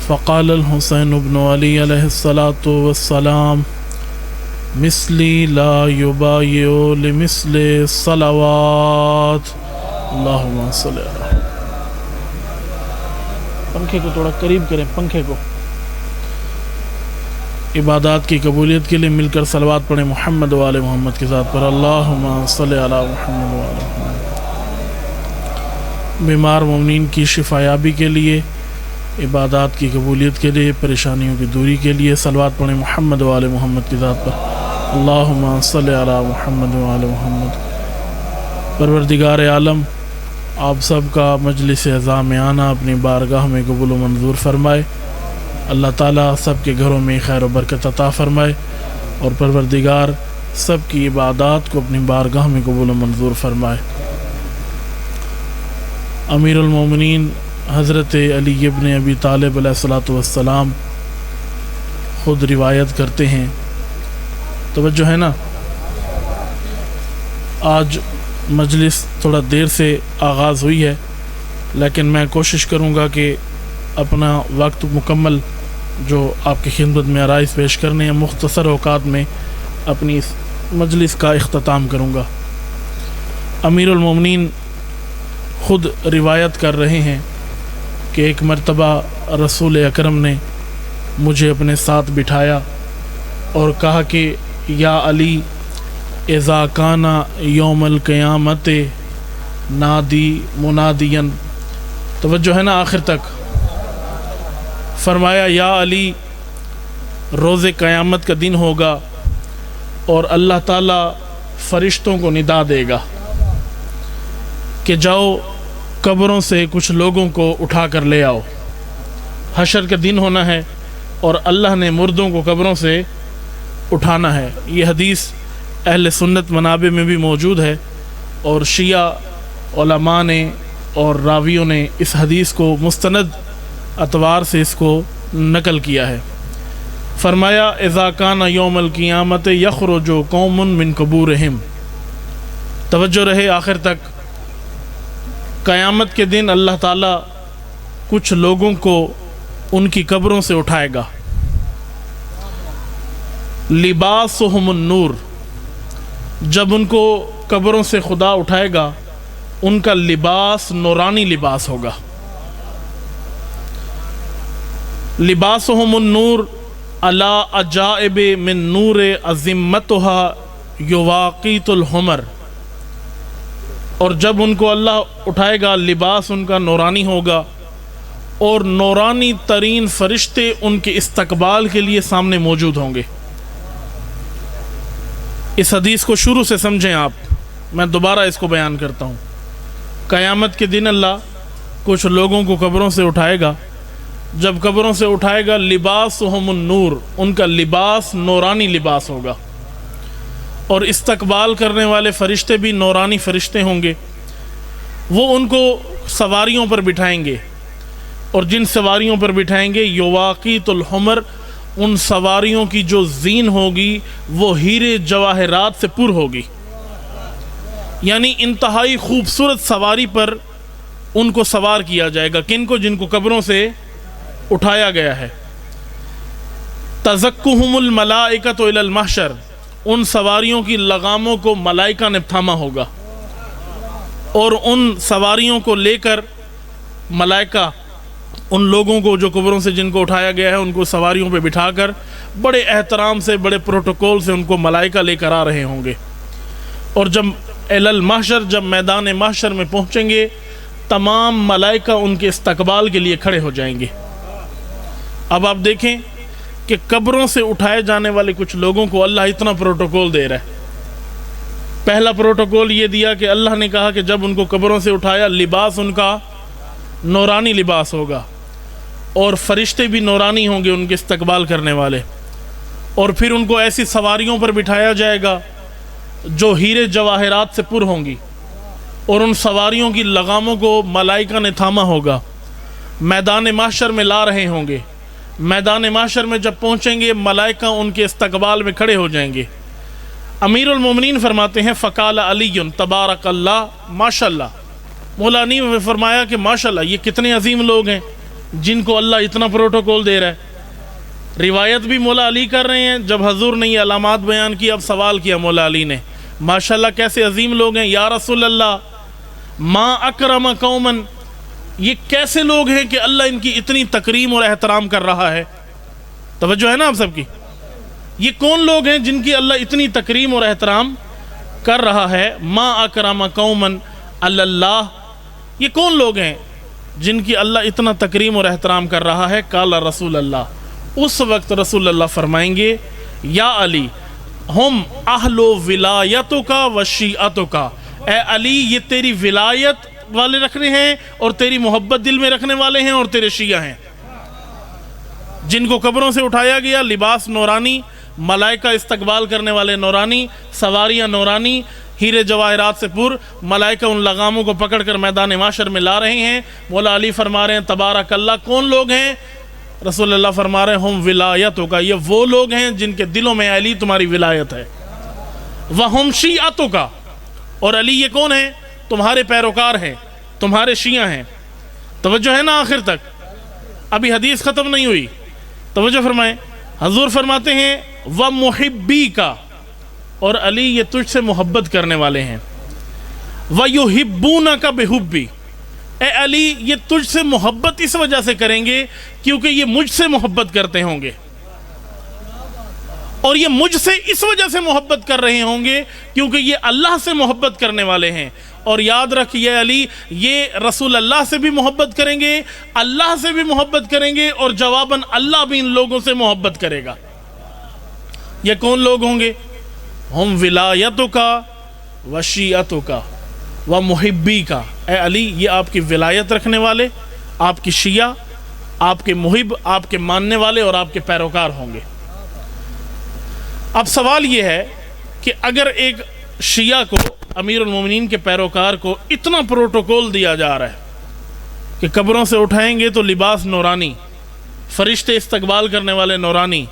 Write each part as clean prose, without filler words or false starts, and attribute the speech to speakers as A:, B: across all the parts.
A: فقال الحسین بن علی علیہ الصلاۃ والسلام مثلی لا یبایع لمثل الصلوات اللہم صلی اللہ. پنکھے کو تھوڑا قریب کریں، پنکھے کو. عبادات کی قبولیت کے لیے مل کر صلوات پڑھیں محمد و آل محمد کے ذات پر. اللہم صلی علی محمد و آل محمد. بیمار مومنین کی شفایابی کے لیے، عبادات کی قبولیت کے لیے، پریشانیوں کی دوری کے لیے صلوات پڑھیں محمد و آل محمد کی ذات پر. اللہم صلی علی محمد و آل محمد. پروردگار عالم آپ سب کا مجلس عزا میں آنا اپنی بارگاہ میں قبول و منظور فرمائے. اللہ تعالیٰ سب کے گھروں میں خیر و برکت عطا فرمائے، اور پروردگار سب کی عبادات کو اپنی بارگاہ میں قبول و منظور فرمائے. امیر المومنین حضرت علی ابن ابی طالب علیہ الصلاۃ والسلام خود روایت کرتے ہیں. توجہ ہے نا. آج مجلس تھوڑا دیر سے آغاز ہوئی ہے، لیکن میں کوشش کروں گا کہ اپنا وقت مکمل جو آپ کی خدمت میں عرائض پیش کرنے ہیں مختصر اوقات میں اپنی اس مجلس کا اختتام کروں گا. امیر المومنین خود روایت کر رہے ہیں کہ ایک مرتبہ رسول اکرم نے مجھے اپنے ساتھ بٹھایا اور کہا کہ یا علی اذا کان یوم القیامت نادی منادین. توجہ ہے نا آخر تک. فرمایا یا علی روز قیامت کا دن ہوگا اور اللہ تعالیٰ فرشتوں کو ندا دے گا کہ جاؤ قبروں سے کچھ لوگوں کو اٹھا کر لے آؤ. حشر کا دن ہونا ہے اور اللہ نے مردوں کو قبروں سے اٹھانا ہے. یہ حدیث اہل سنت منابع میں بھی موجود ہے، اور شیعہ علماء نے اور راویوں نے اس حدیث کو مستند اطوار سے اس کو نقل کیا ہے. فرمایا اذا کان یوم القیامت یخرج قوم من قبورہم. توجہ رہے آخر تک. قیامت کے دن اللہ تعالیٰ کچھ لوگوں کو ان کی قبروں سے اٹھائے گا. لباسہم النور. جب ان کو قبروں سے خدا اٹھائے گا ان کا لباس نورانی لباس ہوگا. لباسہم النور علی عجائب من نور عظمتها یواقیت الحمر. اور جب ان کو اللہ اٹھائے گا لباس ان کا نورانی ہوگا، اور نورانی ترین فرشتے ان کے استقبال کے لیے سامنے موجود ہوں گے. اس حدیث کو شروع سے سمجھیں آپ. میں دوبارہ اس کو بیان کرتا ہوں. قیامت کے دن اللہ کچھ لوگوں کو قبروں سے اٹھائے گا. جب قبروں سے اٹھائے گا لباسہم النور، ان کا لباس نورانی لباس ہوگا، اور استقبال کرنے والے فرشتے بھی نورانی فرشتے ہوں گے. وہ ان کو سواریوں پر بٹھائیں گے، اور جن سواریوں پر بٹھائیں گے یواقیت الحمر، ان سواریوں کی جو زین ہوگی وہ ہیرے جواہرات سے پر ہوگی. یعنی انتہائی خوبصورت سواری پر ان کو سوار کیا جائے گا. کن کو؟ جن کو قبروں سے اٹھایا گیا ہے. تزکہم الملائکۃ الی المحشر. ان سواریوں کی لگاموں کو ملائکہ نے تھاما ہوگا، اور ان سواریوں کو لے کر ملائکہ ان لوگوں کو جو قبروں سے جن کو اٹھایا گیا ہے ان کو سواریوں پہ بٹھا کر بڑے احترام سے، بڑے پروٹوکول سے ان کو ملائکہ لے کر آ رہے ہوں گے. اور جب الی المحشر، جب میدان محشر میں پہنچیں گے، تمام ملائکہ ان کے استقبال کے لیے کھڑے ہو جائیں گے. اب آپ دیکھیں کہ قبروں سے اٹھائے جانے والے کچھ لوگوں کو اللہ اتنا پروٹوکول دے رہا ہے. پہلا پروٹوکول یہ دیا کہ اللہ نے کہا کہ جب ان کو قبروں سے اٹھایا لباس ان کا نورانی لباس ہوگا، اور فرشتے بھی نورانی ہوں گے ان کے استقبال کرنے والے. اور پھر ان کو ایسی سواریوں پر بٹھایا جائے گا جو ہیرے جواہرات سے پر ہوں گی، اور ان سواریوں کی لگاموں کو ملائکہ نے تھاما ہوگا. میدان محشر میں لا رہے ہوں گے. میدان محشر میں جب پہنچیں گے ملائکہ ان کے استقبال میں کھڑے ہو جائیں گے. امیر المومنین فرماتے ہیں فقال علی تبارک اللہ ماشاءاللہ. مولا علی نے فرمایا کہ ماشاءاللہ یہ کتنے عظیم لوگ ہیں، جن کو اللہ اتنا پروٹوکول دے رہا ہے. روایت بھی مولا علی کر رہے ہیں. جب حضور نے یہ علامات بیان کی اب سوال کیا مولا علی نے, ماشاءاللہ کیسے عظیم لوگ ہیں. یا رسول اللہ ما اکرم قومن, یہ کیسے لوگ ہیں کہ اللہ ان کی اتنی تکریم اور احترام کر رہا ہے. توجہ ہے نا آپ سب کی. یہ کون لوگ ہیں جن کی اللہ اتنی تکریم اور احترام کر رہا ہے. ما اکرم قومن اللہ, یہ کون لوگ ہیں جن کی اللہ اتنا تکریم اور احترام کر رہا ہے. قال رسول اللہ, اس وقت رسول اللہ فرمائیں گے یا علی ہم اہل ولایتک و شیعتک, اے علی یہ تیری ولایت والے رکھنے ہیں اور تیری محبت دل میں رکھنے والے ہیں اور تیرے شیعہ ہیں. جن کو قبروں سے اٹھایا گیا, لباس نورانی, ملائکہ استقبال کرنے والے نورانی, سواریاں نورانی, ہیرے جواہرات سے پر, ملائکہ ان لغاموں کو پکڑ کر میدان معاشر میں لا رہے ہیں. مولا علی فرما رہے ہیں تبارک اللہ, کون لوگ ہیں؟ رسول اللہ فرما رہے ہیں ہم ولایتک, یہ وہ لوگ ہیں جن کے دلوں میں علی تمہاری ولایت ہے. وہم شیعتک, اور علی یہ کون ہیں؟ تمہارے پیروکار ہیں, تمہارے شیعہ ہیں. توجہ ہے نا آخر تک, ابھی حدیث ختم نہیں ہوئی. توجہ فرمائیں, حضور فرماتے ہیں وَمُحِبِّیکَ, اور علی یہ تجھ سے محبت کرنے والے ہیں. وَيُحِبُّونَکَ بِحُبِّی, اے علی یہ تجھ سے محبت اس وجہ سے کریں گے کیونکہ یہ مجھ سے محبت کرتے ہوں گے, اور یہ مجھ سے اس وجہ سے محبت کر رہے ہوں گے کیونکہ یہ اللہ سے محبت کرنے والے ہیں. اور یاد رکھ یہ علی یہ رسول اللہ سے بھی محبت کریں گے, اللہ سے بھی محبت کریں گے, اور جواباً اللہ بھی ان لوگوں سے محبت کرے گا. یہ کون لوگ ہوں گے؟ ہم ولایتک و شیعتک و محبیک, اے علی یہ آپ کی ولایت رکھنے والے, آپ کی شیعہ, آپ کے محب, آپ کے ماننے والے اور آپ کے پیروکار ہوں گے. اب سوال یہ ہے کہ اگر ایک شیعہ کو, امیر المومنین کے پیروکار کو اتنا پروٹوکول دیا جا رہا ہے کہ قبروں سے اٹھائیں گے تو لباس نورانی, فرشتے استقبال کرنے والے نورانی,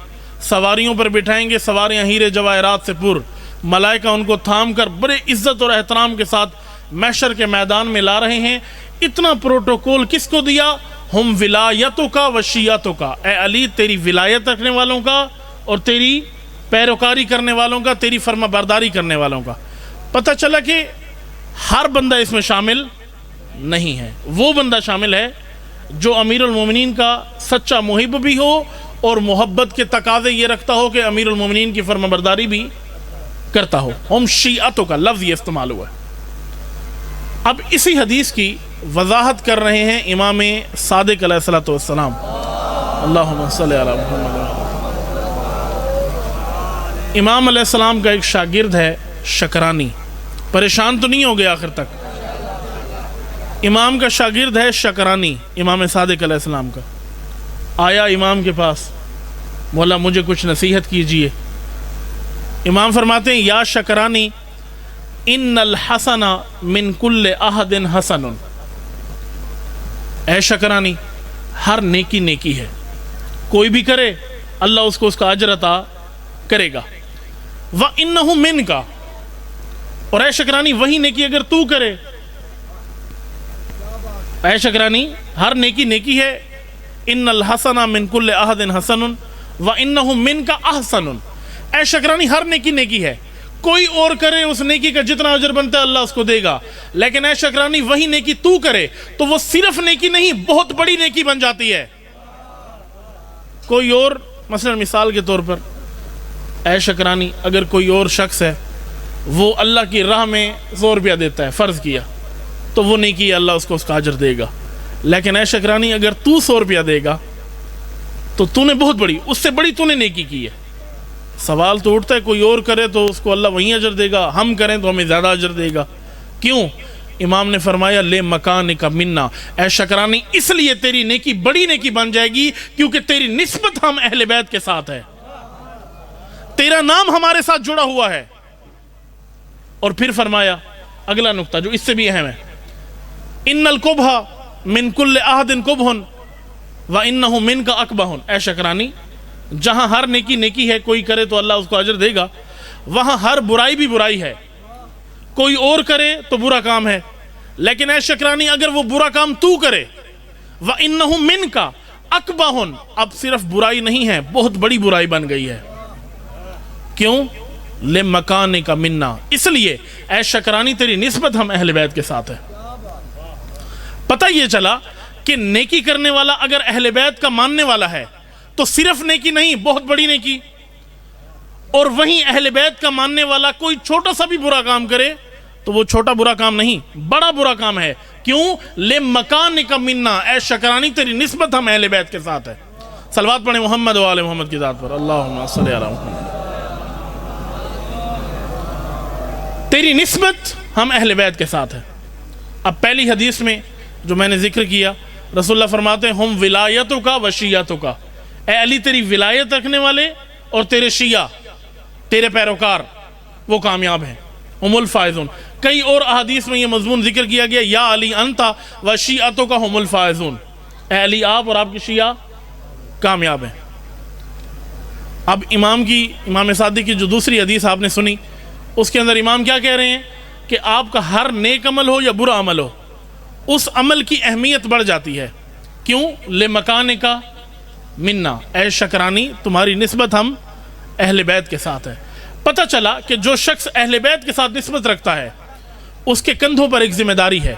A: سواریوں پر بٹھائیں گے سواریاں ہیرے جواہرات سے پر, ملائکہ ان کو تھام کر بڑے عزت اور احترام کے ساتھ محشر کے میدان میں لا رہے ہیں, اتنا پروٹوکول کس کو دیا؟ ہم ولایتک و شیعتک, اے علی تیری ولایت رکھنے والوں کا اور تیری پیروکاری کرنے والوں کا, تیری فرما برداری کرنے والوں کا. پتہ چلا کہ ہر بندہ اس میں شامل نہیں ہے. وہ بندہ شامل ہے جو امیر المومنین کا سچا محب بھی ہو اور محبت کے تقاضے یہ رکھتا ہو کہ امیر المومنین کی فرما برداری بھی کرتا ہو. ہم شیعتوں کا لفظ یہ استعمال ہوا ہے. اب اسی حدیث کی وضاحت کر رہے ہیں امام صادق علیہ السلام, اللہم صلی علی محمد. امام علیہ السلام کا ایک شاگرد ہے شکرانی, پریشان تو نہیں ہو گیا آخر تک. امام کا شاگرد ہے شکرانی, امام صادق علیہ السلام کا. آیا امام کے پاس, مولا مجھے کچھ نصیحت کیجئے. امام فرماتے ہیں یا شکرانی ان الحسن من کل احد حسن, اے شکرانی ہر نیکی نیکی ہے, کوئی بھی کرے اللہ اس کو اس کا اجر عطا کرے گا. وَإِنَّهُ مِنْكَ, اور اے شکرانی وہی نیکی اگر تو کرے, اے شکرانی ہر نیکی نیکی ہے. ان الحسن من کل احد حسن وَإِنَّهُ مِنْكَ احسن, اے شکرانی ہر نیکی نیکی ہے, کوئی اور کرے اس نیکی کا جتنا اجر بنتا ہے اللہ اس کو دے گا, لیکن اے شکرانی وہی نیکی تو کرے تو وہ صرف نیکی نہیں بہت بڑی نیکی بن جاتی ہے. کوئی اور مثلا مثال کے طور پر اے شکرانی اگر کوئی اور شخص ہے وہ اللہ کی راہ میں 100 روپیہ دیتا ہے, فرض کیا, تو وہ نیکی اللہ اس کو اس کا اجر دے گا. لیکن اے شکرانی اگر تو 100 روپیہ دے گا تو تو نے بہت بڑی, اس سے بڑی تو نے نیکی کی ہے. سوال تو اٹھتا ہے کوئی اور کرے تو اس کو اللہ وہیں اجر دے گا, ہم کریں تو ہمیں زیادہ اجر دے گا. کیوں؟ امام نے فرمایا لے مکانک منا, اے شکرانی اس لیے تیری نیکی بڑی نیکی بن جائے گی کیونکہ تیری نسبت ہم اہل بیت کے ساتھ ہے, تیرا نام ہمارے ساتھ جڑا ہوا ہے. اور پھر فرمایا اگلا نقطہ جو اس سے بھی اہم ہے, ان القبح من کل احد قبح وانہ منک اقبح, اے شکرانی جہاں ہر نیکی نیکی ہے, کوئی کرے تو اللہ اس کو اجر دے گا, وہاں ہر برائی بھی برائی ہے, کوئی اور کرے تو برا کام ہے. لیکن اے شکرانی اگر وہ برا کام تو کرے وَإِنَّهُمْ مِنْكَ أَقْبَحٌ، اب صرف برائی نہیں ہے، بہت بڑی برائی بن گئی ہے۔ کیوں؟ لِمَكَانِكَ مِنَّا، اس لیے اے شکرانی تیری نسبت ہم اہل بیت کے ساتھ ہے۔ پتہ یہ چلا کہ نیکی کرنے والا اگر اہل بیت کا ماننے والا ہے تو صرف نیکی نہیں، بہت بڑی نیکی، اور وہیں اہل بیت کا ماننے والا کوئی چھوٹا سا بھی برا کام کرے تو وہ چھوٹا برا کام نہیں، بڑا برا کام ہے۔ کیوں؟ لِمَكَانِكَ مِنَّا، اے شکرانی تیری نسبت ہم اہل بیت کے ساتھ ہے۔ صلوات پڑھیں محمد و آل محمد کی ذات پر، اللہم صلی علی محمد۔ تیری نسبت ہم اہل بیت کے ساتھ ہے۔ اب پہلی حدیث میں جو میں نے ذکر کیا، رسول اللہ فرماتے ہیں ہم ولایتوں کا و شیعتوں کا، اے علی تیری ولایت رکھنے والے اور تیرے شیعہ، تیرے پیروکار وہ کامیاب ہیں، ہم الفائزون۔ کئی اور احادیث میں یہ مضمون ذکر کیا گیا، یا علی انتا و شیعتوں کا ہم الفائزون، اے علی آپ اور آپ کی شیعہ کامیاب ہیں۔ اب امام صادق کی جو دوسری حدیث آپ نے سنی، اس کے اندر امام کیا کہہ رہے ہیں کہ آپ کا ہر نیک عمل ہو یا برا عمل ہو، اس عمل کی اہمیت بڑھ جاتی ہے۔ کیوں؟ لِمَكَانِكَ مِنَّا، اے شکرانی تمہاری نسبت ہم اہل بیت کے ساتھ ہے۔ پتہ چلا کہ جو شخص اہل بیت کے ساتھ نسبت رکھتا ہے اس کے کندھوں پر ایک ذمہ داری ہے۔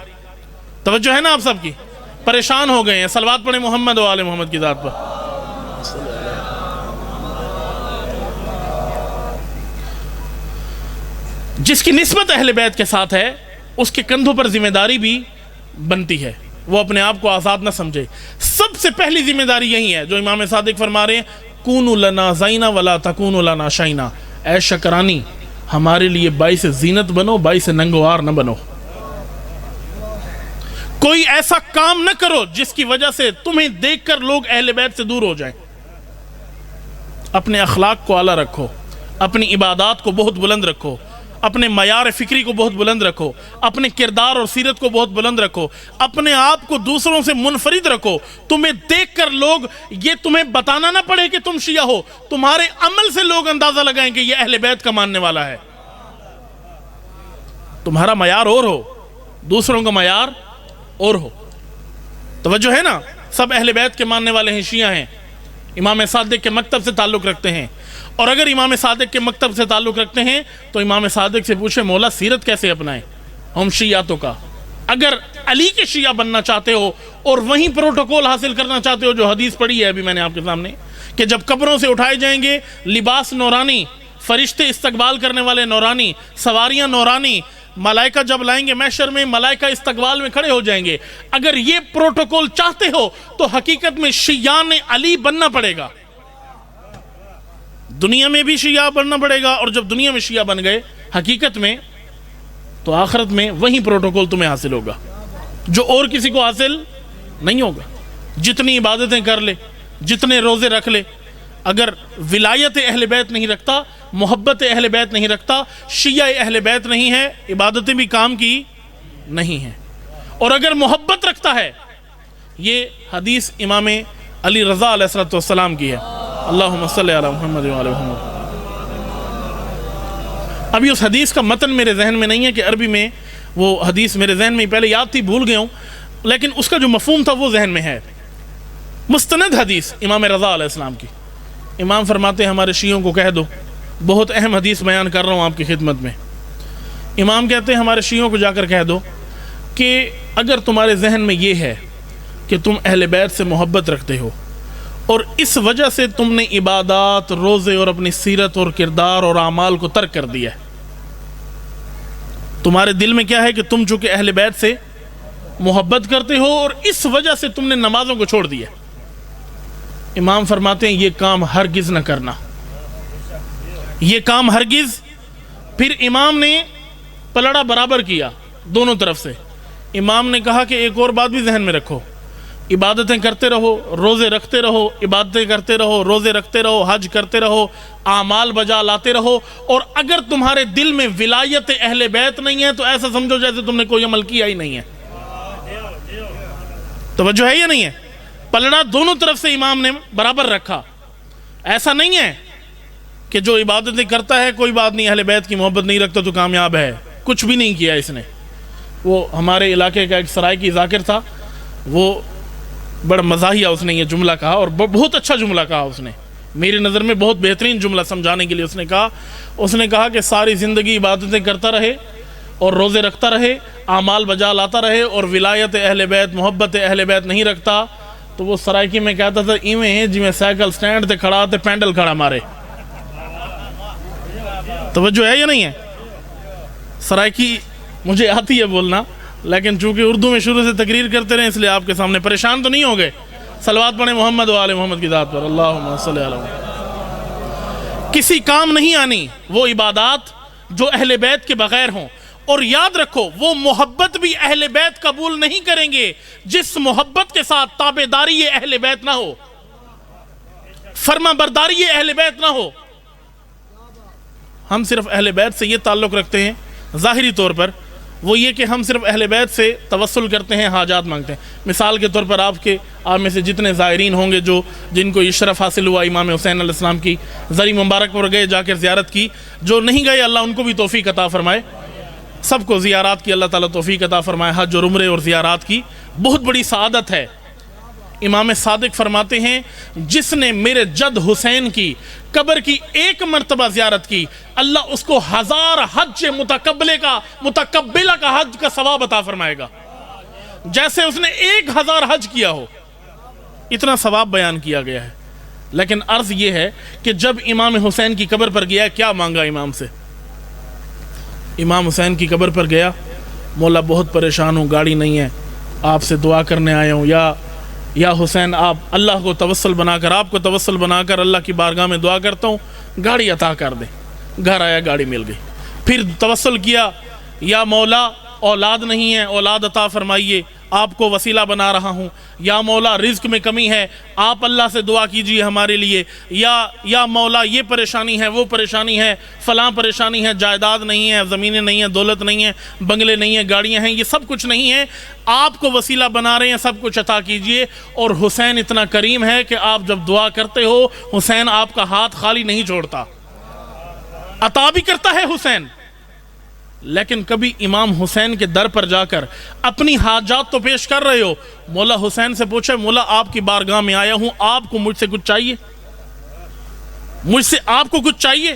A: توجہ ہے نا آپ سب کی؟ پریشان ہو گئے ہیں، صلوات پڑھیں محمد و آل محمد کی ذات پر۔ جس کی نسبت اہل بیت کے ساتھ ہے اس کے کندھوں پر ذمہ داری بھی بنتی ہے، وہ اپنے آپ کو آزاد نہ سمجھے۔ سب سے پہلی ذمہ داری یہی ہے جو امام صادق فرما رہے ہیں، کونوا لنا زینا ولا تکونوا لنا شینا، اے شکرانی ہمارے لیے باعث زینت بنو، باعث ننگوار نہ بنو۔ کوئی ایسا کام نہ کرو جس کی وجہ سے تمہیں دیکھ کر لوگ اہل بیت سے دور ہو جائیں۔ اپنے اخلاق کو اعلیٰ رکھو، اپنی عبادات کو بہت بلند رکھو، اپنے معیار فکری کو بہت بلند رکھو، اپنے کردار اور سیرت کو بہت بلند رکھو، اپنے آپ کو دوسروں سے منفرد رکھو۔ تمہیں دیکھ کر لوگ، یہ تمہیں بتانا نہ پڑے کہ تم شیعہ ہو، تمہارے عمل سے لوگ اندازہ لگائیں کہ یہ اہل بیت کا ماننے والا ہے۔ تمہارا معیار اور ہو، دوسروں کا معیار اور ہو۔ توجہ ہے نا؟ سب اہل بیت کے ماننے والے ہیں، شیعہ ہیں، امام صادق کے مکتب سے تعلق رکھتے ہیں، اور اگر امام صادق کے مکتب سے تعلق رکھتے ہیں تو امام صادق سے پوچھیں مولا سیرت کیسے اپنائیں؟ ہم شیعتوں کا۔ اگر علی کے شیعہ بننا چاہتے ہو اور وہیں پروٹوکول حاصل کرنا چاہتے ہو جو حدیث پڑھی ہے ابھی میں نے آپ کے سامنے، کہ جب قبروں سے اٹھائے جائیں گے لباس نورانی، فرشتے استقبال کرنے والے نورانی، سواریاں نورانی، ملائکہ جب لائیں گے محشر میں ملائکہ استقبال میں کھڑے ہو جائیں گے، اگر یہ پروٹوکول چاہتے ہو تو حقیقت میں شیعان علی بننا پڑے گا۔ دنیا میں بھی شیعہ بننا پڑے گا، اور جب دنیا میں شیعہ بن گئے حقیقت میں تو آخرت میں وہی پروٹوکول تمہیں حاصل ہوگا جو اور کسی کو حاصل نہیں ہوگا۔ جتنی عبادتیں کر لے، جتنے روزے رکھ لے، اگر ولایت اہل بیت نہیں رکھتا، محبت اہل بیت نہیں رکھتا، شیعہ اہل بیت نہیں ہے، عبادتیں بھی کام کی نہیں ہیں۔ اور اگر محبت رکھتا ہے، یہ حدیث امام علی رضا علیہ السلام کی ہے، اللہم صلی علی محمد و علی محمد۔ ابھی اس حدیث کا متن میرے ذہن میں نہیں ہے کہ عربی میں وہ حدیث میرے ذہن میں پہلے یاد تھی، بھول گیا ہوں، لیکن اس کا جو مفہوم تھا وہ ذہن میں ہے۔ مستند حدیث امام رضا علیہ السلام کی، امام فرماتے ہیں ہمارے شیعوں کو کہہ دو، بہت اہم حدیث بیان کر رہا ہوں آپ کی خدمت میں۔ امام کہتے ہیں ہمارے شیعوں کو جا کر کہہ دو کہ اگر تمہارے ذہن میں یہ ہے کہ تم اہل بیت سے محبت رکھتے ہو اور اس وجہ سے تم نے عبادات، روزے اور اپنی سیرت اور کردار اور اعمال کو ترک کر دیا ہے، تمہارے دل میں کیا ہے کہ تم چونکہ اہل بیت سے محبت کرتے ہو اور اس وجہ سے تم نے نمازوں کو چھوڑ دیا، امام فرماتے ہیں یہ کام ہرگز نہ کرنا، یہ کام ہرگز۔ پھر امام نے پلڑا برابر کیا دونوں طرف سے، امام نے کہا کہ ایک اور بات بھی ذہن میں رکھو، عبادتیں کرتے رہو، روزے رکھتے رہو، عبادتیں کرتے رہو، روزے رکھتے رہو، حج کرتے رہو، اعمال بجا لاتے رہو، اور اگر تمہارے دل میں ولایت اہل بیت نہیں ہے تو ایسا سمجھو جیسے تم نے کوئی عمل کیا ہی نہیں ہے۔ توجہ ہے یا نہیں ہے؟ پلڑا دونوں طرف سے امام نے برابر رکھا۔ ایسا نہیں ہے کہ جو عبادتیں کرتا ہے کوئی بات نہیں، اہل بیت کی محبت نہیں رکھتا تو کامیاب ہے، کچھ بھی نہیں کیا اس نے۔ وہ ہمارے علاقے کا ایک سرائکی ذاکر تھا، وہ بڑا مزاحیہ اس نے یہ جملہ کہا، اور بہت اچھا جملہ کہا اس نے، میری نظر میں بہت بہترین جملہ سمجھانے کے لیے اس نے کہا کہ ساری زندگی عبادتیں کرتا رہے اور روزے رکھتا رہے، اعمال بجا لاتا رہے، اور ولایت اہل بیت، محبت اہل بیت نہیں رکھتا، تو وہ سرائکی میں کہتا تھا ایویں جی میں سائیکل سٹینڈ تے کھڑا تے پینڈل کھڑا مارے۔ توجہ ہے یا نہیں ہے؟ سرائکی مجھے آتی ہے بولنا، لیکن چونکہ اردو میں شروع سے تقریر کرتے رہے اس لیے آپ کے سامنے پریشان تو نہیں ہو گئے۔ صلوات پڑھیں محمد و آل محمد کی ذات پر، اللہم صلی علی محمد۔ کسی کام نہیں آنی وہ عبادات جو اہل بیت کے بغیر ہوں، اور یاد رکھو وہ محبت بھی اہل بیت قبول نہیں کریں گے جس محبت کے ساتھ تابعداری اہل بیت نہ ہو، فرما برداری اہل بیت نہ ہو۔ ہم صرف اہل بیت سے یہ تعلق رکھتے ہیں ظاہری طور پر، وہ یہ کہ ہم صرف اہل بیت سے توسل کرتے ہیں، حاجات مانگتے ہیں۔ مثال کے طور پر آپ میں سے جتنے زائرین ہوں گے جن کو یہ شرف حاصل ہوا امام حسین علیہ السلام کی زری مبارک پر گئے، جا کر زیارت کی، جو نہیں گئے اللہ ان کو بھی توفیق عطا فرمائے، سب کو زیارات کی اللہ تعالیٰ توفیق عطا فرمائے، حج اور عمرے اور زیارات کی بہت بڑی سعادت ہے۔ امام صادق فرماتے ہیں جس نے میرے جد حسین کی قبر کی ایک مرتبہ زیارت کی، اللہ اس کو 1000 حج متقبلہ کا حج کا ثواب عطا فرمائے گا، جیسے اس نے 1000 حج کیا ہو، اتنا ثواب بیان کیا گیا ہے۔ لیکن عرض یہ ہے کہ جب امام حسین کی قبر پر گیا کیا مانگا امام سے؟ امام حسین کی قبر پر گیا، مولا بہت پریشان ہوں، گاڑی نہیں ہے، آپ سے دعا کرنے آیا ہوں، یا حسین آپ اللہ کو توسل بنا کر، آپ کو توسل بنا کر اللہ کی بارگاہ میں دعا کرتا ہوں گاڑی عطا کر دیں۔ گھر آیا، گاڑی مل گئی۔ پھر توسل کیا، یا مولا اولاد نہیں ہے، اولاد عطا فرمائیے، آپ کو وسیلہ بنا رہا ہوں۔ یا مولا رزق میں کمی ہے، آپ اللہ سے دعا کیجئے ہمارے لیے۔ یا مولا یہ پریشانی ہے، وہ پریشانی ہے، فلاں پریشانی ہے، جائیداد نہیں ہے، زمینیں نہیں ہیں، دولت نہیں ہے، بنگلے نہیں ہیں، گاڑیاں ہیں، یہ سب کچھ نہیں ہے، آپ کو وسیلہ بنا رہے ہیں، سب کچھ عطا کیجئے۔ اور حسین اتنا کریم ہے کہ آپ جب دعا کرتے ہو حسین آپ کا ہاتھ خالی نہیں چھوڑتا، عطا بھی کرتا ہے حسین۔ لیکن کبھی امام حسین کے در پر جا کر اپنی حاجات تو پیش کر رہے ہو، مولا حسین سے پوچھے مولا آپ کی بارگاہ میں آیا ہوں، آپ کو مجھ سے کچھ چاہیے؟ مجھ سے آپ کو کچھ چاہیے؟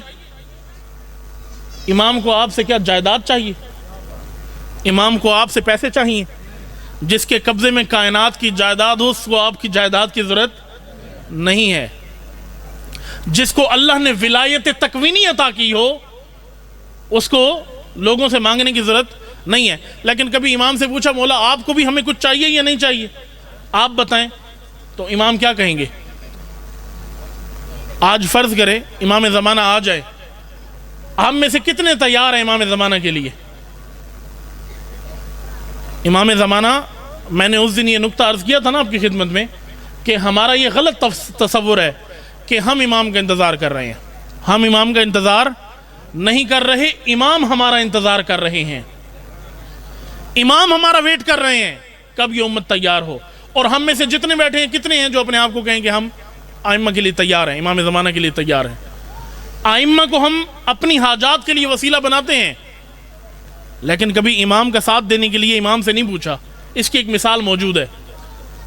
A: امام کو آپ سے کیا جائیداد چاہیے؟ امام کو آپ سے پیسے چاہیے؟ جس کے قبضے میں کائنات کی جائیداد ہو اس کو آپ کی جائیداد کی ضرورت نہیں ہے۔ جس کو اللہ نے ولایت تکوینی عطا کی ہو اس کو لوگوں سے مانگنے کی ضرورت نہیں ہے۔ لیکن کبھی امام سے پوچھا مولا آپ کو بھی ہمیں کچھ چاہیے یا نہیں چاہیے، آپ بتائیں، تو امام کیا کہیں گے؟ آج فرض کریں امام زمانہ آ جائے، ہم میں سے کتنے تیار ہیں امام زمانہ کے لیے؟ امام زمانہ، میں نے اس دن یہ نقطہ عرض کیا تھا نا آپ کی خدمت میں کہ ہمارا یہ غلط تصور ہے کہ ہم امام کا انتظار کر رہے ہیں۔ ہم امام کا انتظار نہیں کر رہے، امام ہمارا انتظار کر رہے ہیں، امام ہمارا ویٹ کر رہے ہیں کب یہ امت تیار ہو۔ اور ہم میں سے جتنے بیٹھے ہیں کتنے ہیں جو اپنے آپ کو کہیں کہ ہم آئمہ کے لیے تیار ہیں، امام زمانہ کے لیے تیار ہیں؟ آئمہ کو ہم اپنی حاجات کے لیے وسیلہ بناتے ہیں، لیکن کبھی امام کا ساتھ دینے کے لیے امام سے نہیں پوچھا۔ اس کی ایک مثال موجود ہے،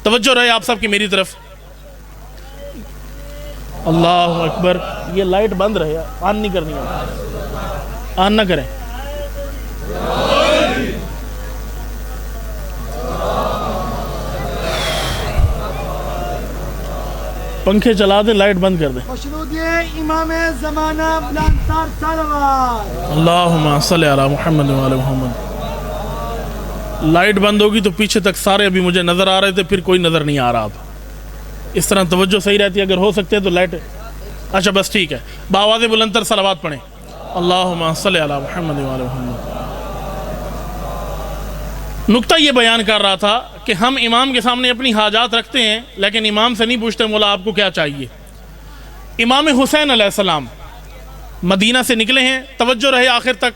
A: توجہ رہے آپ سب کی میری طرف۔ اللہ اکبر، یہ لائٹ بند رہے، آن نہیں کرنی ہے، آن نہ کریں۔ پنکھے چلا دیں، لائٹ بند کر دیں۔
B: امام زمانہ بلندتر صلوات،
A: اللہم صلی علی محمد و آل محمد۔ لائٹ بند ہوگی تو پیچھے تک سارے ابھی مجھے نظر آ رہے تھے، پھر کوئی نظر نہیں آ رہا۔ اب اس طرح توجہ صحیح رہتی ہے، اگر ہو سکتے تو لائٹ، اچھا بس ٹھیک ہے، بآواز بلندتر صلوات پڑھیں، اللہم صلی علی محمد و آل محمد۔ نقطہ یہ بیان کر رہا تھا کہ ہم امام کے سامنے اپنی حاجات رکھتے ہیں، لیکن امام سے نہیں پوچھتے مولا آپ کو کیا چاہیے۔ امام حسین علیہ السلام مدینہ سے نکلے ہیں، توجہ رہے آخر تک،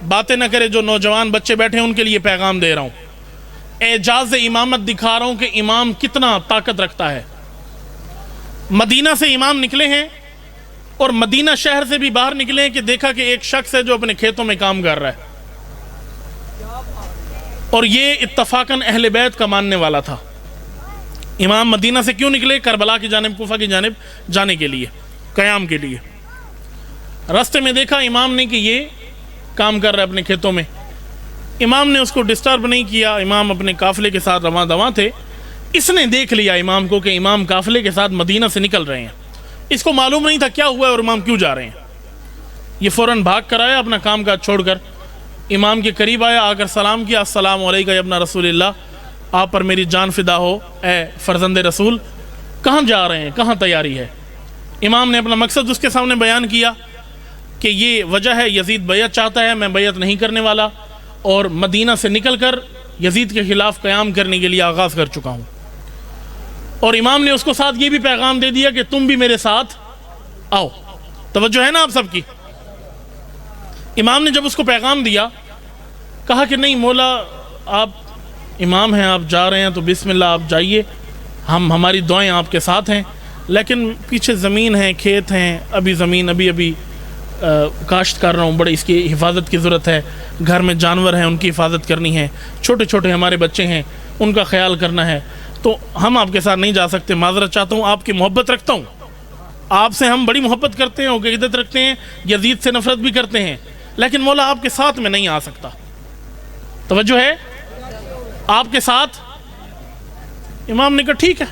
A: باتیں نہ کرے، جو نوجوان بچے بیٹھے ہیں ان کے لیے پیغام دے رہا ہوں، اعجاز امامت دکھا رہا ہوں کہ امام کتنا طاقت رکھتا ہے۔ مدینہ سے امام نکلے ہیں، اور مدینہ شہر سے بھی باہر نکلے ہیں کہ دیکھا کہ ایک شخص ہے جو اپنے کھیتوں میں کام کر رہا ہے، اور یہ اتفاقاً اہل بیت کا ماننے والا تھا۔ امام مدینہ سے کیوں نکلے؟ کربلا کی جانب، کوفہ کی جانب جانے کے لیے، قیام کے لیے۔ راستے میں دیکھا امام نے کہ یہ کام کر رہا ہے اپنے کھیتوں میں، امام نے اس کو ڈسٹرب نہیں کیا، امام اپنے قافلے کے ساتھ رواں دواں تھے۔ اس نے دیکھ لیا امام کو کہ امام قافلے کے ساتھ مدینہ سے نکل رہے ہیں، اس کو معلوم نہیں تھا کیا ہوا ہے اور امام کیوں جا رہے ہیں۔ یہ فوراً بھاگ کر آیا، اپنا کام کاج چھوڑ کر امام کے قریب آیا، آ کر سلام کیا، السلام علیکم یا ابن رسول اللہ، آپ پر میری جان فدا ہو اے فرزند رسول، کہاں جا رہے ہیں، کہاں تیاری ہے؟ امام نے اپنا مقصد اس کے سامنے بیان کیا کہ یہ وجہ ہے، یزید بیعت چاہتا ہے، میں بیعت نہیں کرنے والا، اور مدینہ سے نکل کر یزید کے خلاف قیام کرنے کے لیے آغاز کر چکا ہوں۔ اور امام نے اس کو ساتھ یہ بھی پیغام دے دیا کہ تم بھی میرے ساتھ آؤ۔ توجہ ہے نا آپ سب کی؟ امام نے جب اس کو پیغام دیا، کہا کہ نہیں مولا، آپ امام ہیں، آپ جا رہے ہیں تو بسم اللہ آپ جائیے، ہماری دعائیں آپ کے ساتھ ہیں، لیکن پیچھے زمین ہے، کھیت ہیں، ابھی زمین ابھی کاشت کر رہا ہوں، بڑے اس کی حفاظت کی ضرورت ہے، گھر میں جانور ہیں ان کی حفاظت کرنی ہے، چھوٹے چھوٹے ہمارے بچے ہیں ان کا خیال کرنا ہے، تو ہم آپ کے ساتھ نہیں جا سکتے، معذرت چاہتا ہوں، آپ کی محبت رکھتا ہوں، آپ سے ہم بڑی محبت کرتے ہیں، عقیدت رکھتے ہیں، یزید سے نفرت بھی کرتے ہیں، لیکن مولا آپ کے ساتھ میں نہیں آ سکتا۔ توجہ ہے؟ آپ کے ساتھ۔ امام نے کہا ٹھیک ہے،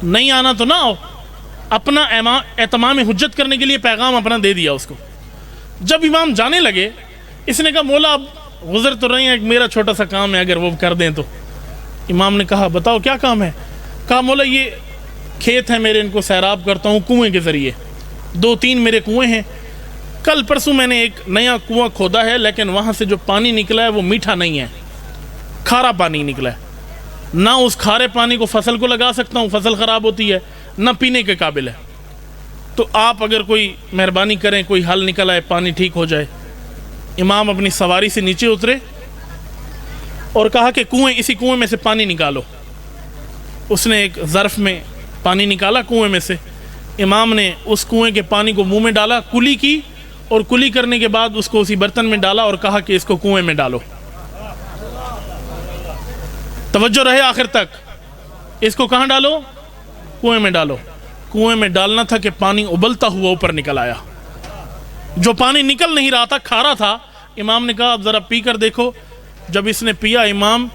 A: نہیں آنا تو نہ آؤ، اپنا اہتمام حجت کرنے کے لیے پیغام اپنا دے دیا اس کو۔ جب امام جانے لگے، اس نے کہا مولا اب گزر تو رہے ہیں، ایک میرا چھوٹا سا کام ہے، اگر وہ کر دیں تو۔ امام نے کہا بتاؤ کیا کام ہے؟ کہا مولا یہ کھیت ہیں میرے، ان کو سیراب کرتا ہوں کنویں کے ذریعے، 2-3 میرے کنویں ہیں، کل پرسوں میں نے ایک نیا کنواں کھودا ہے، لیکن وہاں سے جو پانی نکلا ہے وہ میٹھا نہیں ہے، کھارا پانی نکلا ہے، نہ اس کھارے پانی کو فصل کو لگا سکتا ہوں، فصل خراب ہوتی ہے، نہ پینے کے قابل ہے، تو آپ اگر کوئی مہربانی کریں، کوئی حل نکل آئے، پانی ٹھیک ہو جائے۔ امام اپنی سواری سے نیچے اترے اور کہا کہ اسی کنویں میں سے پانی نکالو۔ اس نے ایک ظرف میں پانی نکالا کنویں میں سے، امام نے اس کنویں کے پانی کو منہ میں ڈالا، کلی کی، اور کلی کرنے کے بعد اس کو اسی برتن میں ڈالا اور کہا کہ اس کو کنویں میں ڈالو۔ توجہ رہے آخر تک، اس کو کہاں ڈالو؟ کنویں میں ڈالو۔ کنویں میں ڈالنا تھا کہ پانی ابلتا ہوا اوپر نکل آیا، جو پانی نکل نہیں رہا تھا کھارا تھا۔ امام نے کہا اب ذرا پی کر دیکھو۔ جب اس نے پیا، امام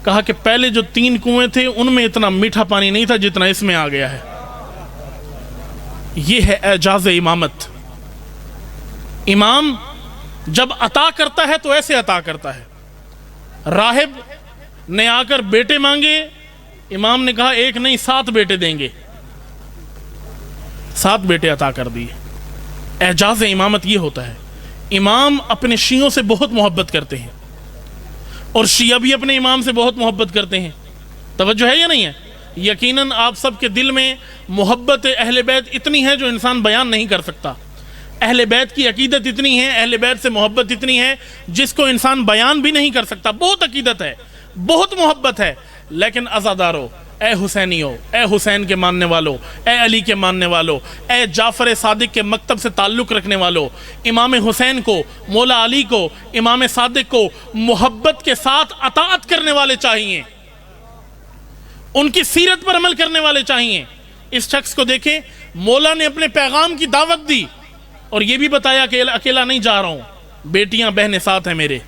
A: کہا کہ پہلے جو 3 کنویں تھے ان میں اتنا میٹھا پانی نہیں تھا جتنا اس میں آ گیا ہے۔ یہ ہے اعجاز امامت۔ امام جب عطا کرتا ہے تو ایسے عطا کرتا ہے۔ راہب نے آ کر بیٹے مانگے، امام نے کہا 1 نہیں 7 بیٹے دیں گے، 7 بیٹے عطا کر دیے۔ اعجاز امامت یہ ہوتا ہے۔ امام اپنے شیعوں سے بہت محبت کرتے ہیں، اور شیعہ بھی اپنے امام سے بہت محبت کرتے ہیں۔ توجہ ہے یا نہیں ہے؟ یقیناً آپ سب کے دل میں محبت اہل بیت اتنی ہے جو انسان بیان نہیں کر سکتا۔ اہل بیت کی عقیدت اتنی ہے، اہل بیت سے محبت اتنی ہے جس کو انسان بیان بھی نہیں کر سکتا۔ بہت عقیدت ہے، بہت محبت ہے، لیکن عزادارو، اے حسینیو، اے حسین کے ماننے والو، اے علی کے ماننے والو، اے جعفر صادق کے مکتب سے تعلق رکھنے والو، امام حسین کو، مولا علی کو، امام صادق کو محبت کے ساتھ اطاعت کرنے والے چاہیے، ان کی سیرت پر عمل کرنے والے چاہیے۔ اس شخص کو دیکھیں، مولا نے اپنے پیغام کی دعوت دی اور یہ بھی بتایا کہ اکیلا نہیں جا رہا ہوں، بیٹیاں بہنیں ساتھ ہیں میرے۔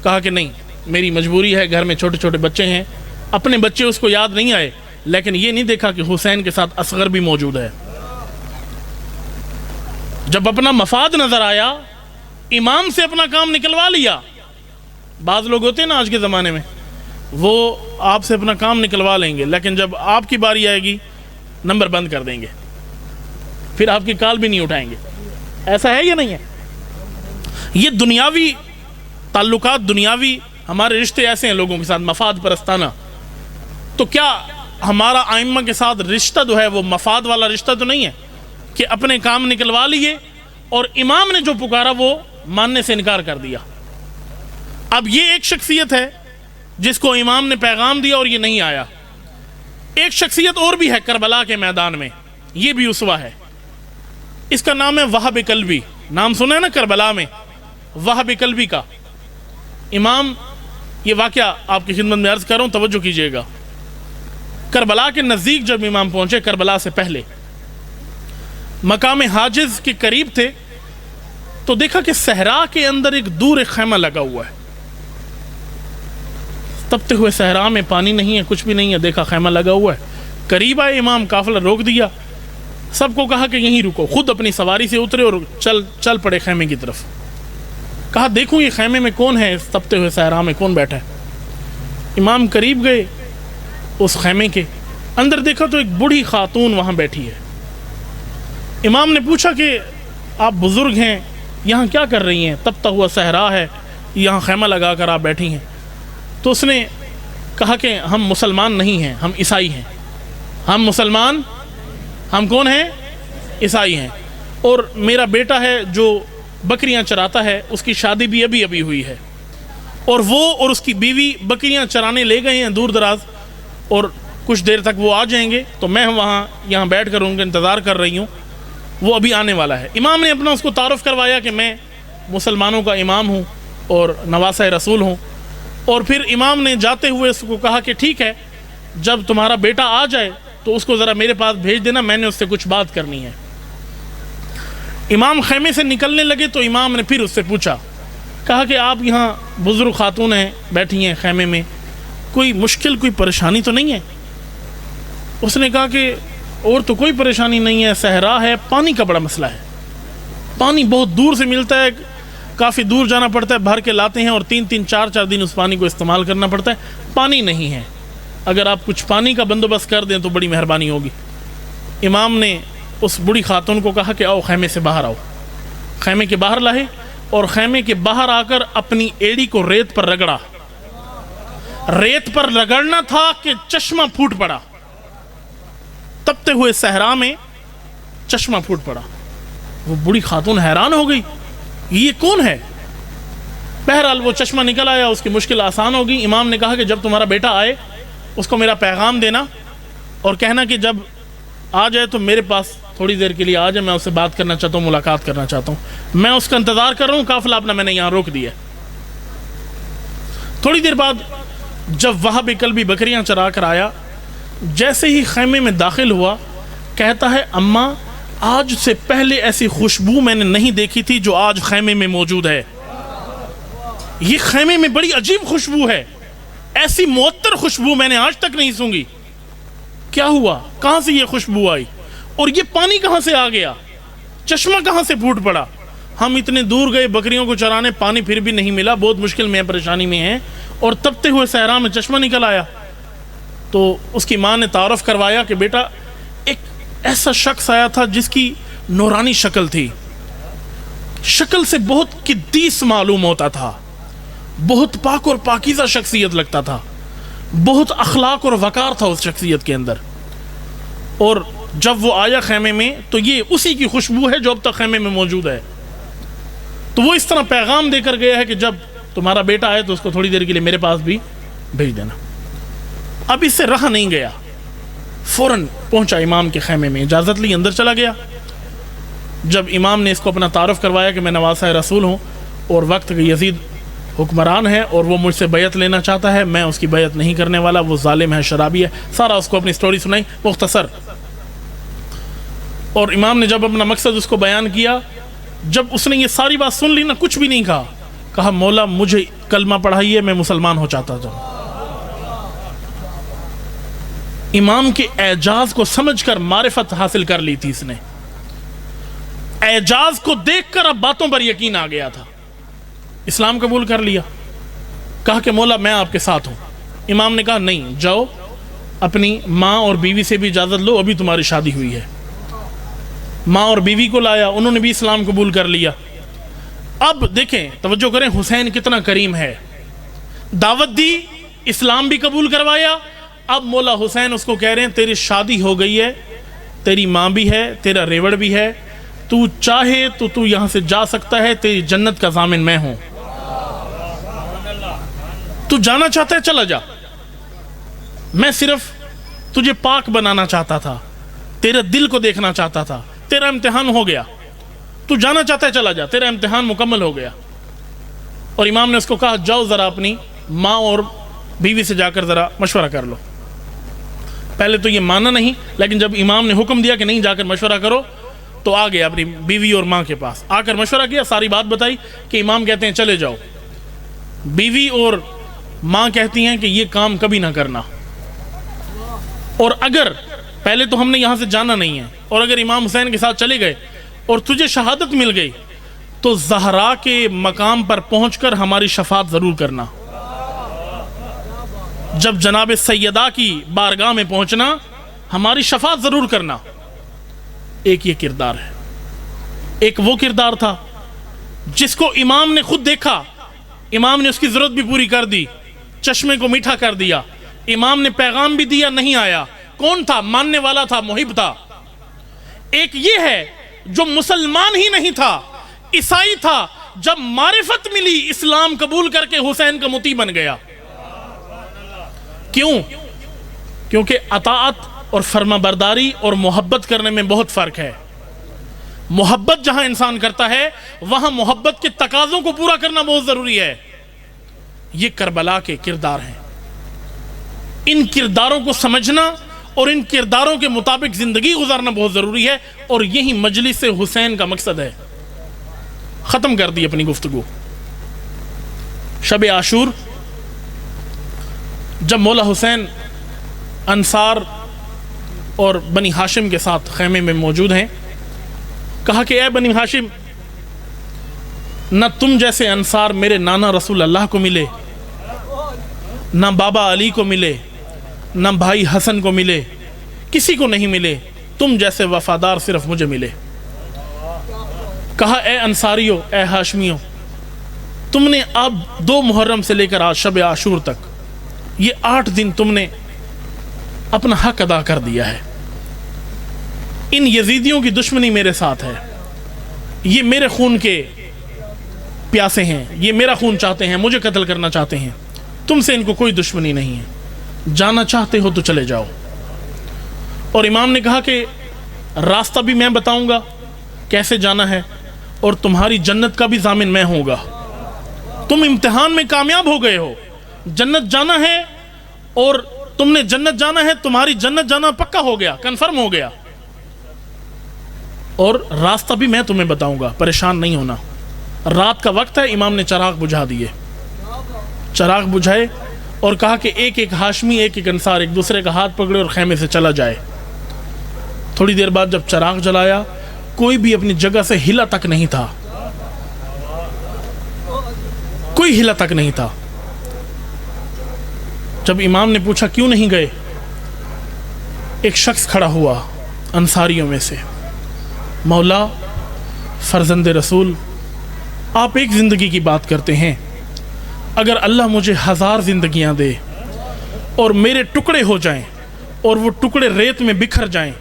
A: کہا کہ نہیں، میری مجبوری ہے، گھر میں چھوٹے چھوٹے بچے ہیں۔ اپنے بچے اس کو یاد نہیں آئے، لیکن یہ نہیں دیکھا کہ حسین کے ساتھ اصغر بھی موجود ہے۔ جب اپنا مفاد نظر آیا، امام سے اپنا کام نکلوا لیا۔ بعض لوگ ہوتے ہیں نا آج کے زمانے میں، وہ آپ سے اپنا کام نکلوا لیں گے، لیکن جب آپ کی باری آئے گی نمبر بند کر دیں گے، پھر آپ کی کال بھی نہیں اٹھائیں گے۔ ایسا ہے یا نہیں ہے؟ یہ دنیاوی تعلقات، دنیاوی ہمارے رشتے ایسے ہیں لوگوں کے ساتھ، مفاد پرستانہ۔ تو کیا ہمارا ائمہ کے ساتھ رشتہ جو ہے وہ مفاد والا رشتہ تو نہیں ہے کہ اپنے کام نکلوا لیے اور امام نے جو پکارا وہ ماننے سے انکار کر دیا؟ اب یہ ایک شخصیت ہے جس کو امام نے پیغام دیا اور یہ نہیں آیا۔ ایک شخصیت اور بھی ہے کربلا کے میدان میں، یہ بھی اسوہ ہے، اس کا نام ہے وہب کلبی۔ نام سنا ہے نا کربلا میں، وہب کلبی کا۔ امام، یہ واقعہ آپ کی خدمت میں عرض کر رہا ہوں، توجہ کیجئے گا۔ کربلا کے نزدیک جب امام پہنچے، کربلا سے پہلے مقام حاجز کے قریب تھے، تو دیکھا کہ صحرا کے اندر ایک دور ایک خیمہ لگا ہوا ہے. تپتے ہوئے صحرا میں پانی نہیں ہے، کچھ بھی نہیں ہے، دیکھا خیمہ لگا ہوا ہے. قریب آئے امام، قافلہ روک دیا، سب کو کہا کہ یہیں رکو، خود اپنی سواری سے اترے اور چل پڑے خیمے کی طرف. کہا دیکھوں یہ خیمے میں کون ہے، اس تپتے ہوئے صحرا میں کون بیٹھا ہے. امام قریب گئے اس خیمے کے اندر، دیکھا تو ایک بوڑھی خاتون وہاں بیٹھی ہے. امام نے پوچھا کہ آپ بزرگ ہیں، یہاں کیا کر رہی ہیں؟ تپتا ہوا صحرا ہے، یہاں خیمہ لگا کر آپ بیٹھی ہیں. تو اس نے کہا کہ ہم مسلمان نہیں ہیں، ہم عیسائی ہیں. ہم مسلمان، ہم کون ہیں؟ عیسائی ہیں. اور میرا بیٹا ہے جو بکریاں چراتا ہے، اس کی شادی بھی ابھی ہوئی ہے، اور وہ اور اس کی بیوی بکریاں چرانے لے گئے ہیں دور دراز، اور کچھ دیر تک وہ آ جائیں گے، تو میں یہاں بیٹھ کر ان کا انتظار کر رہی ہوں، وہ ابھی آنے والا ہے. امام نے اپنا اس کو تعارف کروایا کہ میں مسلمانوں کا امام ہوں اور نواسہ رسول ہوں. اور پھر امام نے جاتے ہوئے اس کو کہا کہ ٹھیک ہے، جب تمہارا بیٹا آ جائے تو اس کو ذرا میرے پاس بھیج دینا، میں نے اس سے کچھ بات کرنی ہے. امام خیمے سے نکلنے لگے تو امام نے پھر اس سے پوچھا، کہا کہ آپ یہاں بزرگ خاتون ہیں، بیٹھی ہیں خیمے میں، کوئی مشکل، کوئی پریشانی تو نہیں ہے؟ اس نے کہا کہ اور تو کوئی پریشانی نہیں ہے، صحرا ہے، پانی کا بڑا مسئلہ ہے، پانی بہت دور سے ملتا ہے، کافی دور جانا پڑتا ہے، بھر کے لاتے ہیں اور 3-3 4-4 دن اس پانی کو استعمال کرنا پڑتا ہے، پانی نہیں ہے، اگر آپ کچھ پانی کا بندوبست کر دیں تو بڑی مہربانی ہوگی. امام نے اس بڑی خاتون کو کہا کہ آؤ خیمے سے باہر آؤ. خیمے کے باہر لائے اور خیمے کے باہر آ کر اپنی ایڑی کو ریت پر رگڑا. ریت پر رگڑنا تھا کہ چشمہ پھوٹ پڑا، تپتے ہوئے صحرا میں چشمہ پھوٹ پڑا. وہ بڑی خاتون حیران ہو گئی، یہ کون ہے؟ بہرحال وہ چشمہ نکل آیا، اس کی مشکل آسان ہوگی. امام نے کہا کہ جب تمہارا بیٹا آئے اس کو میرا پیغام دینا اور کہنا کہ جب آ جائے تو میرے پاس تھوڑی دیر کے لیے آ جائے، میں اس سے بات کرنا چاہتا ہوں، ملاقات کرنا چاہتا ہوں، میں اس کا انتظار کر رہا ہوں، قافلہ اپنا میں نے یہاں روک دیا. تھوڑی دیر بعد جب وہاب کلبی بکریاں چرا کر آیا، جیسے ہی خیمے میں داخل ہوا، کہتا ہے اماں آج سے پہلے ایسی خوشبو میں نے نہیں دیکھی تھی جو آج خیمے میں موجود ہے. یہ خیمے میں بڑی عجیب خوشبو ہے، ایسی معطر خوشبو میں نے آج تک نہیں سونگی. کیا ہوا؟ کہاں سے یہ خوشبو آئی؟ اور یہ پانی کہاں سے آ گیا؟ چشمہ کہاں سے پھوٹ پڑا؟ ہم اتنے دور گئے بکریوں کو چرانے، پانی پھر بھی نہیں ملا، بہت مشکل میں پریشانی میں ہیں، اور تپتے ہوئے صحرا میں چشمہ نکل آیا. تو اس کی ماں نے تعارف کروایا کہ بیٹا ایک ایسا شخص آیا تھا جس کی نورانی شکل تھی، شکل سے بہت قدیس معلوم ہوتا تھا، بہت پاک اور پاکیزہ شخصیت لگتا تھا، بہت اخلاق اور وقار تھا اس شخصیت کے اندر. اور جب وہ آیا خیمے میں تو یہ اسی کی خوشبو ہے جو اب تک خیمے میں موجود ہے. تو وہ اس طرح پیغام دے کر گیا ہے کہ جب تمہارا بیٹا آئے تو اس کو تھوڑی دیر کے لیے میرے پاس بھی بھیج دینا. اب اس سے رہا نہیں گیا، فوراً پہنچا امام کے خیمے میں، اجازت لی، اندر چلا گیا. جب امام نے اس کو اپنا تعارف کروایا کہ میں نواسہ رسول ہوں اور وقت یزید حکمران ہے اور وہ مجھ سے بیعت لینا چاہتا ہے، میں اس کی بیعت نہیں کرنے والا، وہ ظالم ہے، شرابی ہے، سارا اس کو اپنی سٹوری سنائی مختصر. اور امام نے جب اپنا مقصد اس کو بیان کیا، جب اس نے یہ ساری بات سن لی نا، کچھ بھی نہیں کہا مولا مجھے کلمہ پڑھائیے، میں مسلمان ہو چاہتا ہوں. امام کے اعجاز کو سمجھ کر معرفت حاصل کر لی تھی اس نے، اعجاز کو دیکھ کر اب باتوں پر یقین آ گیا تھا، اسلام قبول کر لیا. کہا کہ مولا میں آپ کے ساتھ ہوں. امام نے کہا نہیں، جاؤ اپنی ماں اور بیوی سے بھی اجازت لو، ابھی تمہاری شادی ہوئی ہے. ماں اور بیوی کو لایا، انہوں نے بھی اسلام قبول کر لیا. اب دیکھیں، توجہ کریں، حسین کتنا کریم ہے، دعوت دی، اسلام بھی قبول کروایا. اب مولا حسین اس کو کہہ رہے ہیں تیری شادی ہو گئی ہے، تیری ماں بھی ہے، تیرا ریوڑ بھی ہے، تو چاہے تو یہاں سے جا سکتا ہے، تیری جنت کا ضامن میں ہوں، تو جانا چاہتا ہے چلا جا، میں صرف تجھے پاک بنانا چاہتا تھا، تیرے دل کو دیکھنا چاہتا تھا، تیرا امتحان ہو گیا، تو جانا چاہتا ہے چلا جا، تیرا امتحان مکمل ہو گیا. اور امام نے اس کو کہا جاؤ ذرا اپنی ماں اور بیوی سے جا کر ذرا مشورہ کر لو. پہلے تو یہ مانا نہیں، لیکن جب امام نے حکم دیا کہ نہیں جا کر مشورہ کرو تو آ گیا اپنی بیوی اور ماں کے پاس، آ کر مشورہ کیا، ساری بات بتائی کہ امام کہتے ہیں چلے جاؤ، بیوی اور ماں کہتی ہیں کہ یہ کام کبھی نہ کرنا، اور اگر پہلے تو ہم نے یہاں سے جانا نہیں ہے، اور اگر امام حسین کے ساتھ چلے گئے اور تجھے شہادت مل گئی تو زہرا کے مقام پر پہنچ کر ہماری شفاعت ضرور کرنا، جب جناب سیدہ کی بارگاہ میں پہنچنا ہماری شفاعت ضرور کرنا۔ ایک یہ کردار ہے، ایک وہ کردار تھا جس کو امام نے خود دیکھا، امام نے اس کی ضرورت بھی پوری کر دی، چشمے کو میٹھا کر دیا، امام نے پیغام بھی دیا، نہیں آیا، کون تھا؟ ماننے والا تھا، محب تھا۔ ایک یہ ہے جو مسلمان ہی نہیں تھا، عیسائی تھا، جب معرفت ملی اسلام قبول کر کے حسین کا مطیع بن گیا۔ کیوں؟ کیونکہ اطاعت اور فرما برداری اور محبت کرنے میں بہت فرق ہے۔ محبت جہاں انسان کرتا ہے وہاں محبت کے تقاضوں کو پورا کرنا بہت ضروری ہے۔ یہ کربلا کے کردار ہیں، ان کرداروں کو سمجھنا اور ان کرداروں کے مطابق زندگی گزارنا بہت ضروری ہے، اور یہی مجلس حسین کا مقصد ہے۔ ختم کر دی اپنی گفتگو۔ شب عاشور جب مولا حسین انصار اور بنی ہاشم کے ساتھ خیمے میں موجود ہیں، کہا کہ اے بنی ہاشم، نہ تم جیسے انصار میرے نانا رسول اللہ کو ملے، نہ بابا علی کو ملے، نہ بھائی حسن کو ملے، کسی کو نہیں ملے، تم جیسے وفادار صرف مجھے ملے۔ کہا اے انصاریوں، اے ہاشمیوں، تم نے اب 2 محرم سے لے کر آج شب عاشور تک یہ 8 دن تم نے اپنا حق ادا کر دیا ہے۔ ان یزیدیوں کی دشمنی میرے ساتھ ہے، یہ میرے خون کے پیاسے ہیں، یہ میرا خون چاہتے ہیں، مجھے قتل کرنا چاہتے ہیں، تم سے ان کو کوئی دشمنی نہیں ہے، جانا چاہتے ہو تو چلے جاؤ۔ اور امام نے کہا کہ راستہ بھی میں بتاؤں گا کیسے جانا ہے، اور تمہاری جنت کا بھی ضامن میں ہوں گا۔ تم امتحان میں کامیاب ہو گئے ہو، جنت جانا ہے، اور تم نے جنت جانا ہے، تمہاری جنت جانا پکا ہو گیا، کنفرم ہو گیا، اور راستہ بھی میں تمہیں بتاؤں گا، پریشان نہیں ہونا۔ رات کا وقت ہے، امام نے چراغ بجھا دیے، چراغ بجھائے اور کہا کہ ایک ایک ہاشمی، ایک ایک انصار ایک دوسرے کا ہاتھ پکڑے اور خیمے سے چلا جائے۔ تھوڑی دیر بعد جب چراغ جلایا، کوئی بھی اپنی جگہ سے ہلا تک نہیں تھا، کوئی ہلا تک نہیں تھا۔ جب امام نے پوچھا کیوں نہیں گئے، ایک شخص کھڑا ہوا انصاریوں میں سے، مولا فرزند رسول، آپ ایک زندگی کی بات کرتے ہیں، اگر اللہ مجھے 1000 زندگیاں دے اور میرے ٹکڑے ہو جائیں اور وہ ٹکڑے ریت میں بکھر جائیں،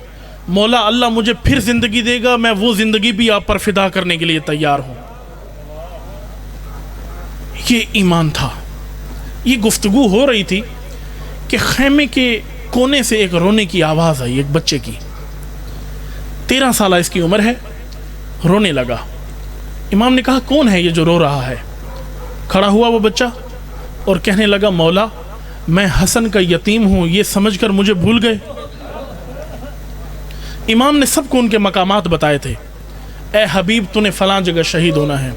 A: مولا اللہ مجھے پھر زندگی دے گا، میں وہ زندگی بھی آپ پر فدا کرنے کے لیے تیار ہوں۔ یہ ایمان تھا۔ یہ گفتگو ہو رہی تھی کہ خیمے کے کونے سے ایک رونے کی آواز آئی، ایک بچے کی، 13 سالہ اس کی عمر ہے، رونے لگا۔ امام نے کہا کون ہے یہ جو رو رہا ہے؟ کھڑا ہوا وہ بچہ اور کہنے لگا مولا میں حسن کا یتیم ہوں، یہ سمجھ کر مجھے بھول گئے۔ امام نے سب کو ان کے مقامات بتائے تھے، اے حبیب تو نے فلاں جگہ شہید ہونا ہے،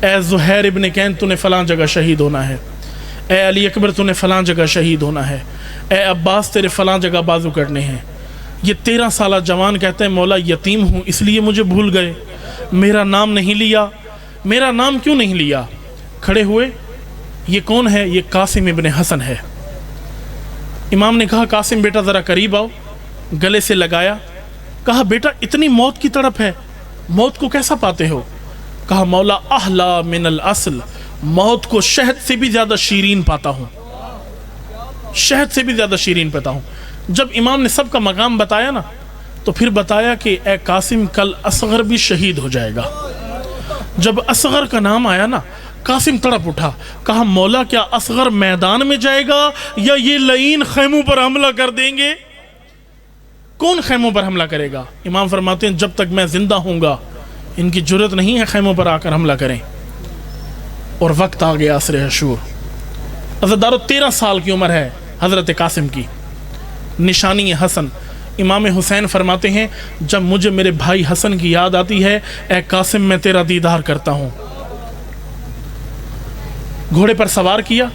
A: اے زہیر ابن کین تو نے فلاں جگہ شہید ہونا ہے، اے علی اکبر تو نے فلاں جگہ شہید ہونا ہے، اے عباس تیرے فلاں جگہ بازو کٹنے ہیں۔ یہ 13 سالہ جوان کہتے ہیں مولا یتیم ہوں اس لیے مجھے بھول گئے، میرا نام نہیں لیا، میرا نام کیوں نہیں لیا؟ کھڑے ہوئے، یہ کون ہے؟ یہ قاسم ابن حسن ہے۔ امام نے کہا قاسم بیٹا ذرا قریب آؤ، گلے سے لگایا، کہا بیٹا اتنی موت کی تڑپ ہے، موت کو کیسا پاتے ہو؟ کہا مولا احلا من الاصل، موت کو شہد سے بھی زیادہ شیرین پاتا ہوں، شہد سے بھی زیادہ شیرین پاتا ہوں۔ جب امام نے سب کا مقام بتایا نا تو پھر بتایا کہ اے قاسم کل اصغر بھی شہید ہو جائے گا۔ جب اصغر کا نام آیا نا قاسم تڑپ اٹھا، کہا مولا کیا اصغر میدان میں جائے گا یا یہ لعین خیموں پر حملہ کر دیں گے؟ کون خیموں پر حملہ کرے گا؟ امام فرماتے ہیں جب تک میں زندہ ہوں گا ان کی جرت نہیں ہے خیموں پر آ کر حملہ کریں۔ اور وقت آ گیا عصر عاشور، عزادارو 13 سال کی عمر ہے حضرت قاسم کی، نشانی حسن. امام حسین فرماتے ہیں جب مجھے میرے بھائی حسن کی یاد آتی ہے اے قاسم میں تیرا دیدار کرتا ہوں. گھوڑے پر سوار کیا.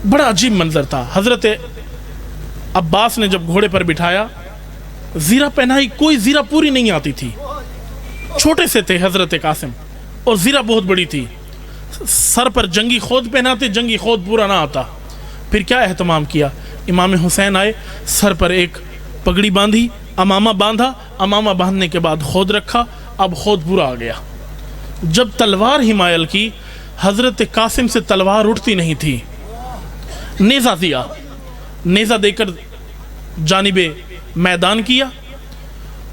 A: بڑا عجیب منظر تھا. حضرت عباس نے جب گھوڑے پر بٹھایا زیرہ پہنائی, کوئی زیرہ پوری نہیں آتی تھی, چھوٹے سے تھے حضرت قاسم اور زیرہ بہت بڑی تھی. سر پر جنگی خود پہناتے, جنگی خود پورا نہ آتا. پھر کیا اہتمام کیا, امام حسین آئے, سر پر ایک پگڑی باندھی, امامہ باندھا, امامہ باندھنے کے بعد خود رکھا, اب خود پورا آ گیا. جب تلوار ہی مائل کی, حضرت قاسم سے تلوار اٹھتی نہیں تھی. نیزہ دیا, نیزہ دے کر جانب میدان کیا,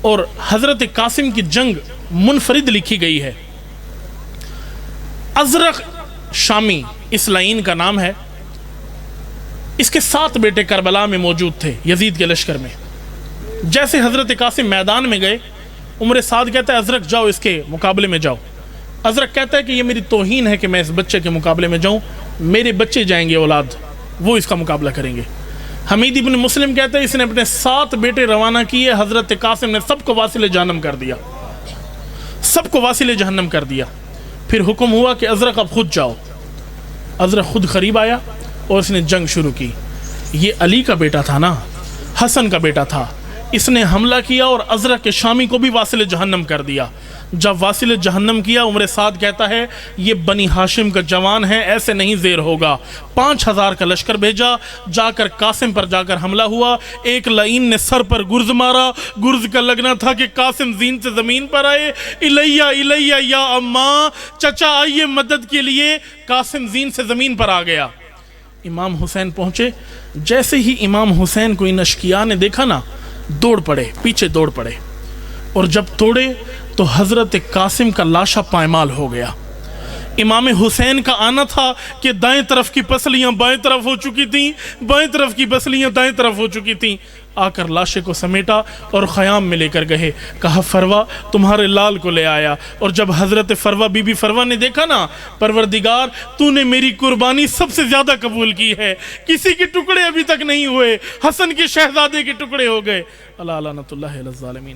A: اور حضرت قاسم کی جنگ منفرد لکھی گئی ہے. ازرق شامی اس لائن کا نام ہے. اس کے 7 بیٹے کربلا میں موجود تھے یزید کے لشکر میں. جیسے حضرت قاسم میدان میں گئے, عمر سعد کہتا ہے ازرق جاؤ اس کے مقابلے میں جاؤ. ازرق کہتا ہے کہ یہ میری توہین ہے کہ میں اس بچے کے مقابلے میں جاؤں, میرے بچے جائیں گے اولاد, وہ اس کا مقابلہ کریں گے. حمید ابن مسلم کہتا ہے اس نے اپنے 7 بیٹے روانہ کیے, حضرت قاسم نے سب کو واصل جہنم کر دیا, سب کو واصل جہنم کر دیا. پھر حکم ہوا کہ ازرق اب خود جاؤ. ازرق خود قریب آیا اور اس نے جنگ شروع کی. یہ علی کا بیٹا تھا نا, حسن کا بیٹا تھا. اس نے حملہ کیا اور ازرق کے شامی کو بھی واصل جہنم کر دیا. جب واصل جہنم کیا, عمر سعد کہتا ہے یہ بنی ہاشم کا جوان ہے, ایسے نہیں زیر ہوگا. 5000 کا لشکر بھیجا, جا کر قاسم پر جا کر حملہ ہوا. ایک لعین نے سر پر گرز مارا, گرز کا لگنا تھا کہ قاسم زین سے زمین پر آئے. الیہ الیہ یا اماں, چچا آئیے مدد کے لیے. قاسم زین سے زمین پر آ گیا. امام حسین پہنچے. جیسے ہی امام حسین کو ان اشقیاء نے دیکھا نا, دوڑ پڑے, پیچھے دوڑ پڑے, اور جب توڑے تو حضرت قاسم کا لاشا پائمال ہو گیا. امام حسین کا آنا تھا کہ دائیں طرف کی پسلیاں بائیں طرف ہو چکی تھیں, بائیں طرف کی پسلیاں دائیں طرف ہو چکی تھیں. آ کر لاشے کو سمیٹا اور خیام میں لے کر گئے. کہا فروا تمہارے لال کو لے آیا. اور جب حضرت فروا بی بی فروا نے دیکھا نا, پروردگار تو نے میری قربانی سب سے زیادہ قبول کی ہے, کسی کے ٹکڑے ابھی تک نہیں ہوئے, حسن کے شہزادے کے ٹکڑے ہو گئے. اللہ لعنت اللہ علی الظالمین.